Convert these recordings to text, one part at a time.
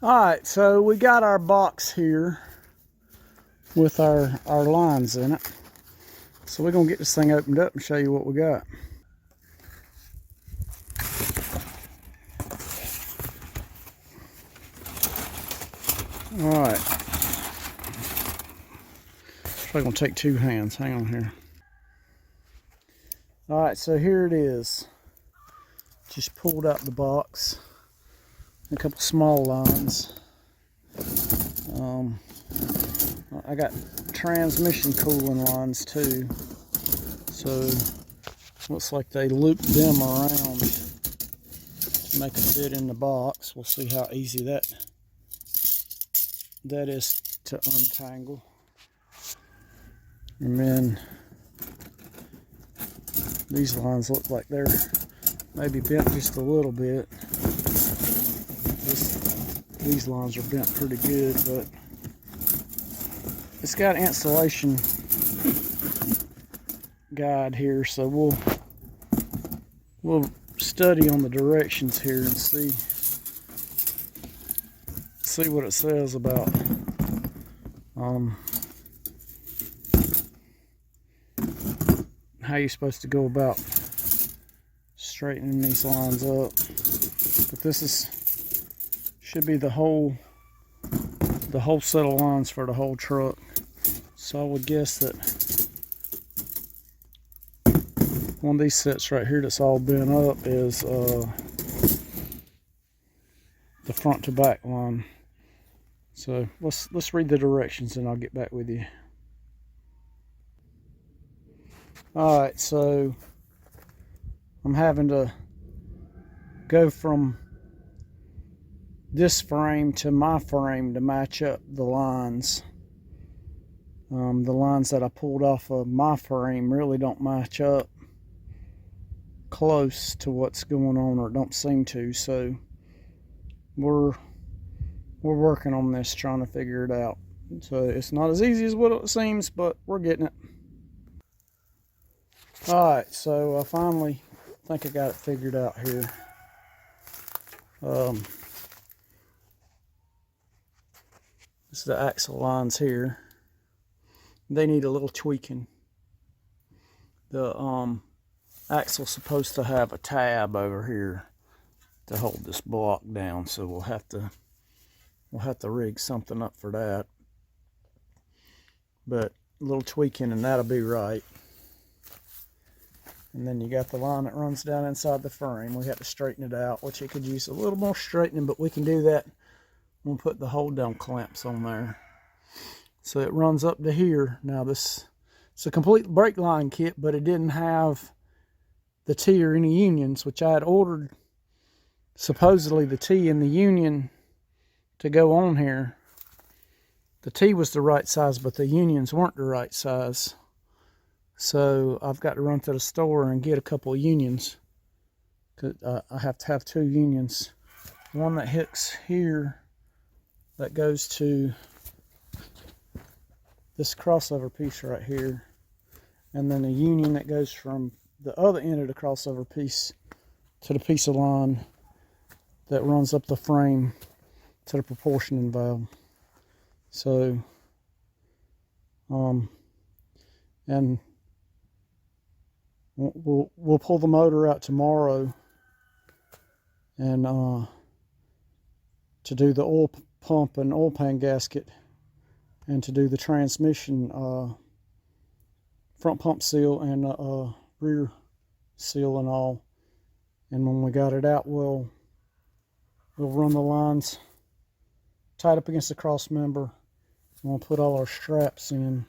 Alright, so we got our box here with our lines in it. So we're going to get this thing opened up and show you what we got. Alright. Probably going to take two hands. Hang on here. Alright, so here it is. Just pulled out the box. A couple small lines. I got transmission cooling lines too, so looks like they looped them around to make them fit in the box. We'll see how easy that is to untangle. And then these lines look like they're maybe bent just a little bit. These lines are bent pretty good, but it's got an installation guide here, so we'll study on the directions here and see what it says about how you're supposed to go about straightening these lines up. But this should be the whole set of lines for the whole truck. So I would guess that one of these sets right here that's all bent up is the front to back line. So let's read the directions and I'll get back with you. Alright, so I'm having to go from this frame to my frame to match up the lines. The lines that I pulled off of my frame really don't match up close to what's going on, or don't seem to, so we're working on this, trying to figure it out. So it's not as easy as what it seems, but we're getting it. Alright, so I finally think I got it figured out here. This is the axle lines here. They need a little tweaking. The axle's supposed to have a tab over here to hold this block down, so we'll have to rig something up for that. But a little tweaking and that'll be right. And then you got the line that runs down inside the frame. We have to straighten it out, which it could use a little more straightening, but we can do that. We'll put the hold down clamps on there. So it runs up to here. Now it's a complete brake line kit, but it didn't have the T or any unions, which I had ordered supposedly the T and the union to go on here. The T was the right size, but the unions weren't the right size. So I've got to run to the store and get a couple of unions. I have to have two unions. One that hooks here that goes to this crossover piece right here, and then a union that goes from the other end of the crossover piece to the piece of line that runs up the frame to the proportioning valve. So and we'll pull the motor out tomorrow and to do the oil pump and oil pan gasket, and to do the transmission front pump seal and rear seal and all. And when we got it out, we'll run the lines tied up against the cross member, and we'll put all our straps in,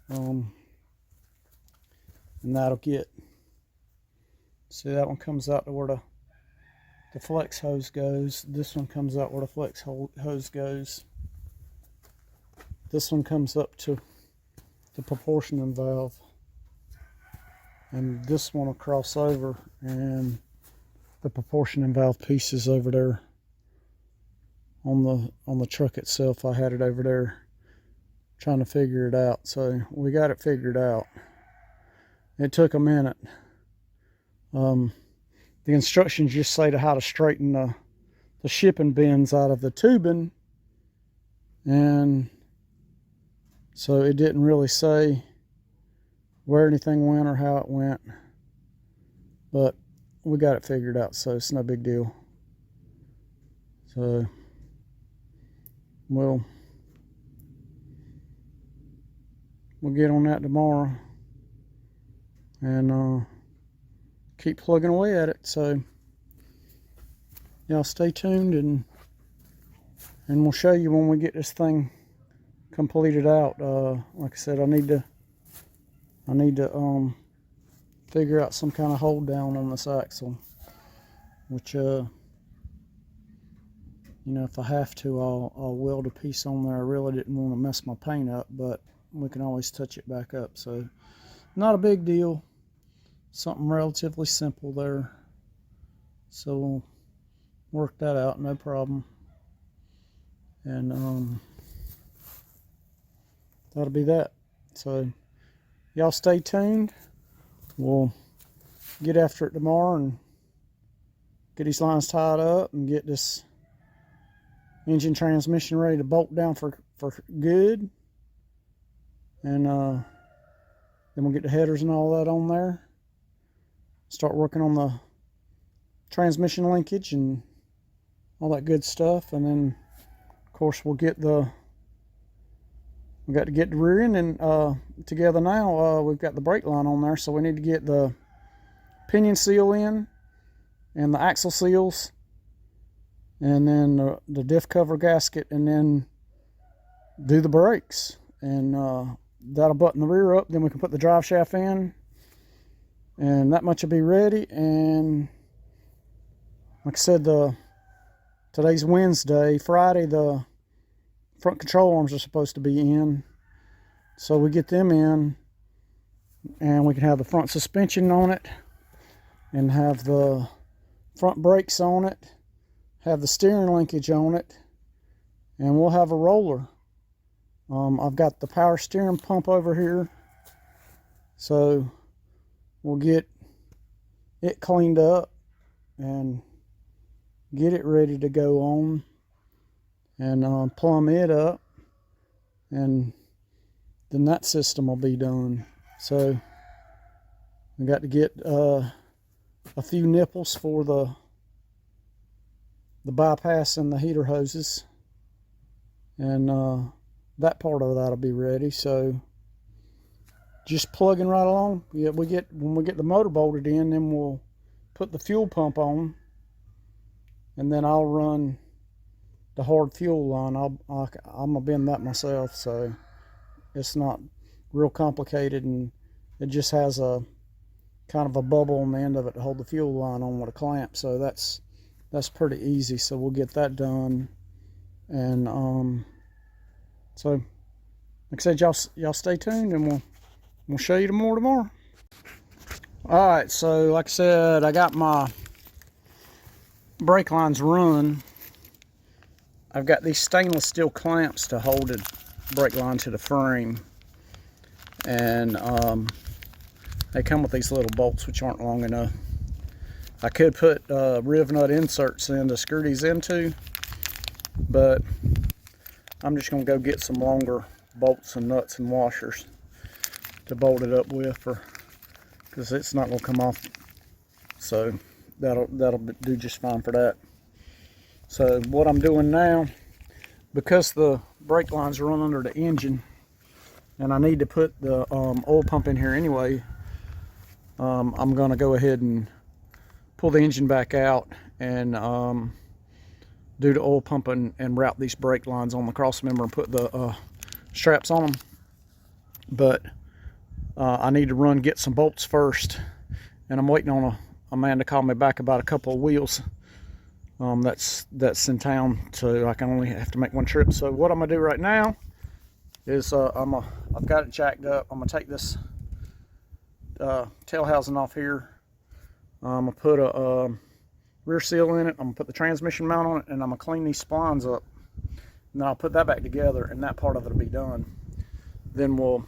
and that'll get, see, that one comes out to where the flex hose goes. This one comes out where the flex hose goes. This one comes up to the proportioning valve, and this one will cross over, and the proportioning valve piece is over there on the truck itself. I had it over there trying to figure it out, so we got it figured out. It took a minute. The instructions just say to how to straighten the shipping bins out of the tubing, and so it didn't really say where anything went or how it went, but we got it figured out, so it's no big deal. So we'll get on that tomorrow and keep plugging away at it. So y'all stay tuned, and we'll show you when we get this thing completed out. Like I said, I need to figure out some kind of hold down on this axle, which you know, if I have to, I'll weld a piece on there. I really didn't want to mess my paint up, but we can always touch it back up. So not a big deal, something relatively simple there. So we'll work that out, no problem. And that'll be that. So y'all stay tuned. We'll get after it tomorrow and get these lines tied up and get this engine transmission ready to bolt down for good. And then we'll get the headers and all that on there. Start working on the transmission linkage and all that good stuff. And then of course we got to get the rear end and together now. We've got the brake line on there, so we need to get the pinion seal in and the axle seals, and then the diff cover gasket, and then do the brakes, and that'll button the rear up. Then we can put the drive shaft in, and that much will be ready. And like I said, today's Wednesday. Friday the front control arms are supposed to be in, so we get them in, and we can have the front suspension on it, and have the front brakes on it, have the steering linkage on it, and we'll have a roller. I've got the power steering pump over here, so we'll get it cleaned up and get it ready to go on, and plumb it up, and then that system will be done. So we got to get a few nipples for the bypass and the heater hoses, and that part of that'll be ready. So just plugging right along. Yeah, when we get the motor bolted in, then we'll put the fuel pump on, and then I'll run the hard fuel line. I'm gonna bend that myself, so it's not real complicated, and it just has a kind of a bubble on the end of it to hold the fuel line on with a clamp. So that's pretty easy. So we'll get that done, and so like I said, y'all stay tuned, and we'll show you more tomorrow. All right, so like I said, I got my brake lines run. I've got these stainless steel clamps to hold the brake line to the frame, and they come with these little bolts which aren't long enough. I could put riv nut inserts in to screw these into, but I'm just going to go get some longer bolts and nuts and washers to bolt it up with, because it's not going to come off. So that'll do just fine for that. So what I'm doing now, because the brake lines run under the engine, and I need to put the oil pump in here anyway, I'm going to go ahead and pull the engine back out and do the oil pump and route these brake lines on the cross member and put the straps on them. But I need to get some bolts first, and I'm waiting on a man to call me back about a couple of wheels that's in town, so I can only have to make one trip. So what I'm gonna do right now is I've got it jacked up. I'm gonna take this tail housing off here. I'm gonna put a rear seal in it. I'm gonna put the transmission mount on it, and I'm gonna clean these splines up, and then I'll put that back together, and that part of it will be done. Then we'll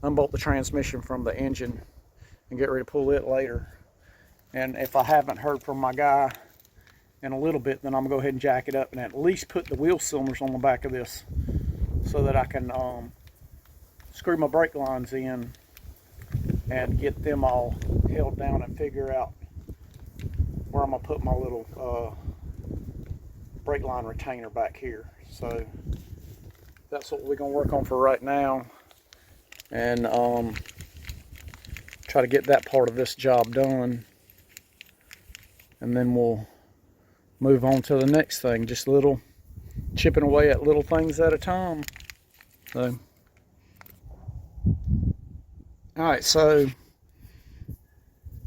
unbolt the transmission from the engine and get ready to pull it later. And if I haven't heard from my guy in a little bit, then I'm gonna go ahead and jack it up and at least put the wheel cylinders on the back of this so that I can screw my brake lines in and get them all held down and figure out where I'm gonna put my little brake line retainer back here. So that's what we're gonna work on for right now, and try to get that part of this job done, and then we'll move on to the next thing. Just little chipping away at little things at a time. So all right, so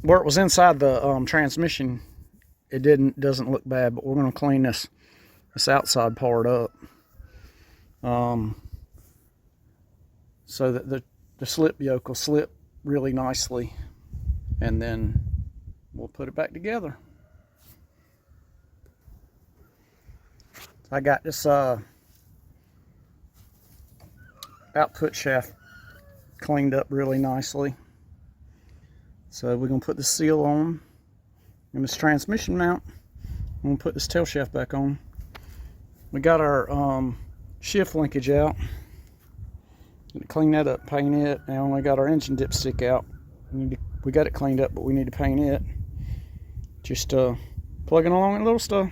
where it was inside the transmission, it doesn't look bad, but we're going to clean this outside part up, so that the slip yoke will slip really nicely, and then we'll put it back together. I got this output shaft cleaned up really nicely, so we're going to put the seal on, and this transmission mount, I'm going to put this tail shaft back on. We got our shift linkage out. Clean that up, paint it. Now we got our engine dipstick out. We got it cleaned up, but we need to paint it. Just plugging along at little stuff.